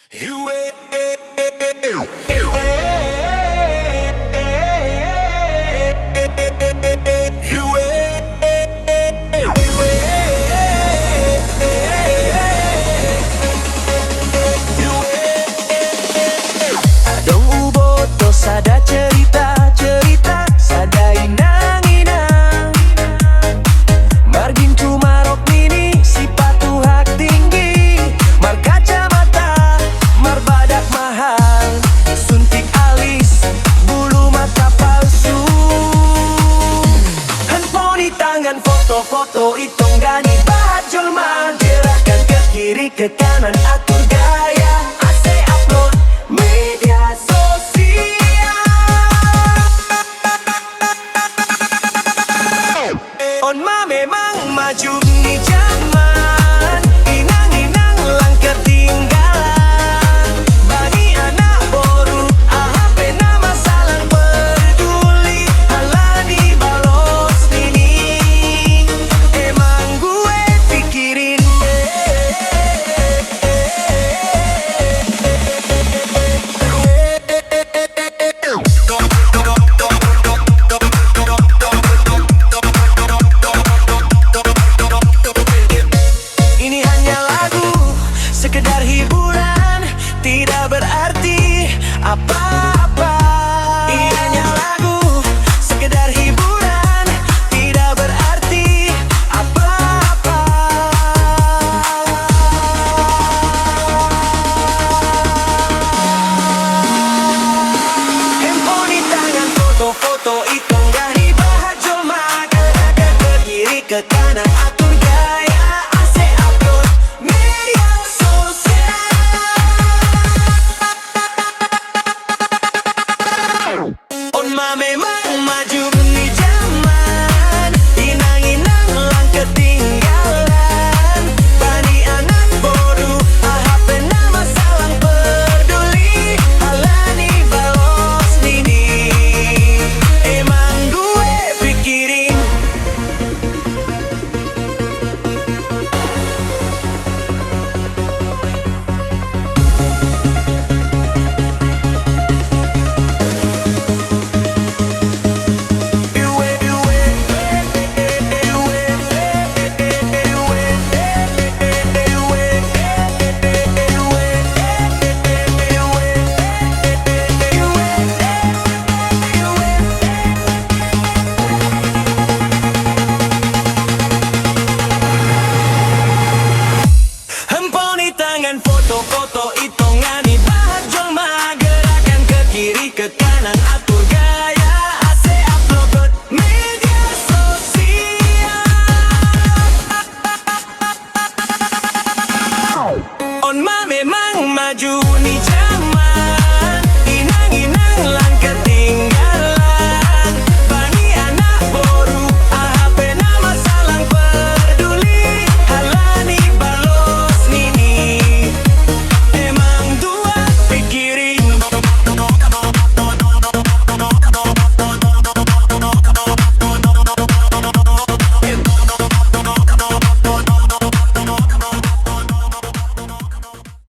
Dong uboto sada cerita-cerita sada inang-inang Margin tumarok mini sipatu hak tinggi Mar kacamata, mar badak mahal Suntik alis, bulu mata palsu Handphone di tangan foto-foto itong gani bahat jolman Gerakan ke kiri ke kanan atur gaya Ase upload media sosial Onma memang maju di zaman Inang-inang lang ketinggalan Bani anak boru AHP nama salang peduli Halani balos ini Emang gue pikirin Ini hanya lagu, sekedar hiburan Tidak berarti apa-apa